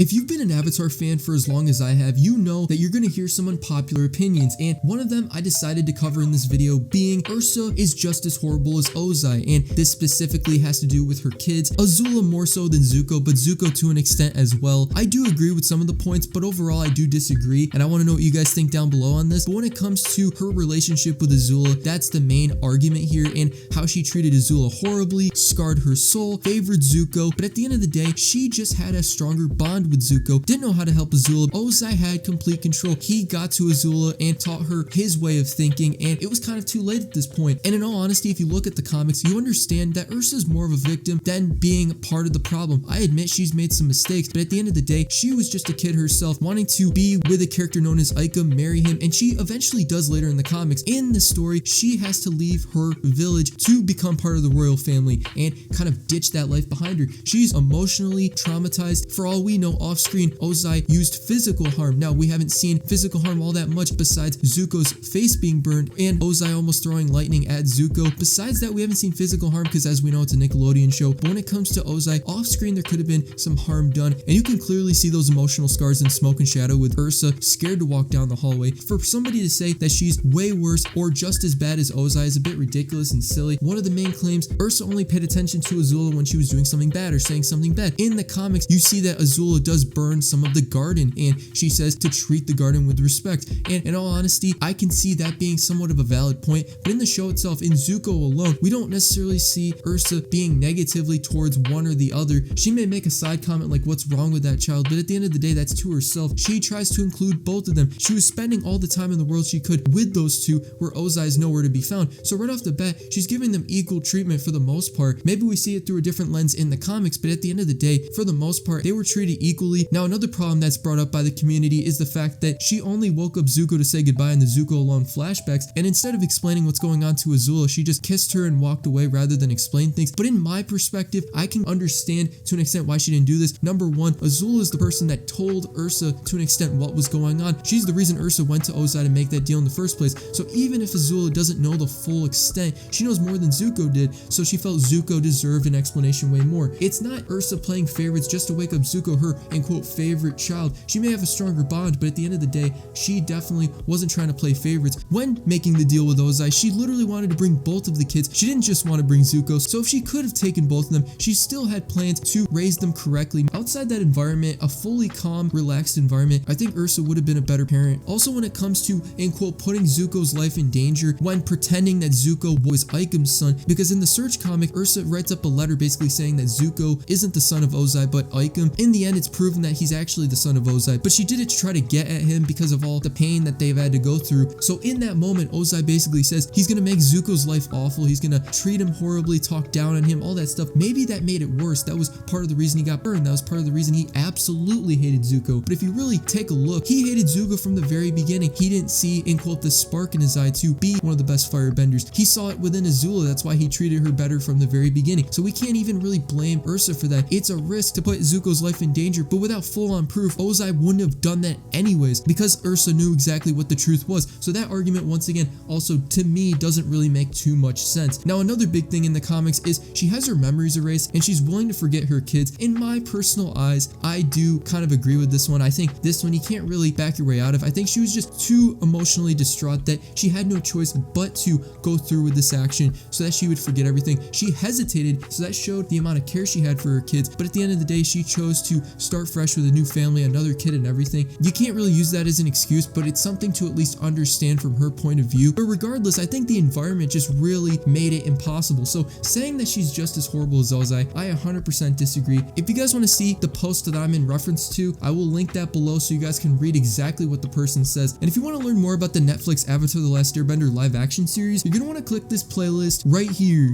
If you've been an Avatar fan for as long as I have, you know that you're going to hear some unpopular opinions, and one of them I decided to cover in this video being Ursa is just as horrible as Ozai, and this specifically has to do with her kids, Azula more so than Zuko, but Zuko to an extent as well. I do agree with some of the points, but overall I do disagree, and I want to know what you guys think down below on this. But when it comes to her relationship with Azula, that's the main argument here, and how she treated Azula horribly, scarred her soul, favored Zuko, but at the end of the day, she just had a stronger bond with Zuko, didn't know how to help Azula. Ozai had complete control. He got to Azula and taught her his way of thinking, and it was kind of too late at this point. And in all honesty, if you look at the comics, you understand that Ursa is more of a victim than being part of the problem. I admit she's made some mistakes, but at the end of the day, she was just a kid herself, wanting to be with a character known as Ika, marry him, and she eventually does later in the comics. In the story, she has to leave her village to become part of the royal family and kind of ditch that life behind her. She's emotionally traumatized. For all we know, off screen, Ozai used physical harm. Now, we haven't seen physical harm all that much besides Zuko's face being burned and Ozai almost throwing lightning at Zuko. Besides that, we haven't seen physical harm because, as we know, it's a Nickelodeon show. But when it comes to Ozai, off screen, there could have been some harm done, and you can clearly see those emotional scars in Smoke and Shadow with Ursa scared to walk down the hallway. For somebody to say that she's way worse or just as bad as Ozai is a bit ridiculous and silly. One of the main claims, Ursa only paid attention to Azula when she was doing something bad or saying something bad. In the comics, you see that Azula does burn some of the garden, and she says to treat the garden with respect. And in all honesty, I can see that being somewhat of a valid point, but in the show itself, in Zuko alone, we don't necessarily see Ursa being negatively towards one or the other. She may make a side comment like, what's wrong with that child, but at the end of the day, that's to herself. She tries to include both of them. She was spending all the time in the world she could with those two, where Ozai is nowhere to be found. So right off the bat, she's giving them equal treatment for the most part. Maybe we see it through a different lens in the comics, but at the end of the day, for the most part, they were treated equally. Now, another problem that's brought up by the community is the fact that she only woke up Zuko to say goodbye in the Zuko alone flashbacks, and instead of explaining what's going on to Azula, she just kissed her and walked away rather than explain things. But in my perspective, I can understand to an extent why she didn't do this. Number one, Azula is the person that told Ursa to an extent what was going on. She's the reason Ursa went to Ozai to make that deal in the first place. So even if Azula doesn't know the full extent, she knows more than Zuko did, so she felt Zuko deserved an explanation way more. It's not Ursa playing favorites just to wake up Zuko, her in quote favorite child. She may have a stronger bond, but at the end of the day, she definitely wasn't trying to play favorites. When making the deal with Ozai, she literally wanted to bring both of the kids. She didn't just want to bring Zuko, so if she could have taken both of them, she still had plans to raise them correctly. Outside that environment, a fully calm, relaxed environment, I think Ursa would have been a better parent. Also, when it comes to, in quote, putting Zuko's life in danger when pretending that Zuko was Ike's son, because in the Search comic, Ursa writes up a letter basically saying that Zuko isn't the son of Ozai, but Ikem. In the end, it's proven that he's actually the son of Ozai, but she did it to try to get at him because of all the pain that they've had to go through. So in that moment, Ozai basically says he's gonna make Zuko's life awful, he's gonna treat him horribly, talk down on him, all that stuff. Maybe that made it worse. That was part of the reason he got burned. That was part of the reason he absolutely hated Zuko. But if you really take a look, he hated Zuko from the very beginning. He didn't see, in quote, the spark in his eye to be one of the best firebenders. He saw it within Azula. That's why he treated her better from the very beginning. So we can't even really blame Ursa for that. It's a risk to put Zuko's life in danger, but without full-on proof, Ozai wouldn't have done that anyways because Ursa knew exactly what the truth was. So that argument, once again, also to me doesn't really make too much sense. Now, another big thing in the comics is she has her memories erased and she's willing to forget her kids. In my personal eyes, I do kind of agree with this one. I think this one you can't really back your way out of. I think she was just too emotionally distraught that she had no choice but to go through with this action so that she would forget everything. She hesitated, so that showed the amount of care she had for her kids, but at the end of the day, she chose to start fresh with a new family, another kid and everything. You can't really use that as an excuse, but it's something to at least understand from her point of view. But regardless, I think the environment just really made it impossible. So saying that she's just as horrible as Ozai, I 100% disagree. If you guys want to see the post that I'm in reference to, I will link that below so you guys can read exactly what the person says. And if you want to learn more about the Netflix Avatar The Last Airbender live action series, you're going to want to click this playlist right here.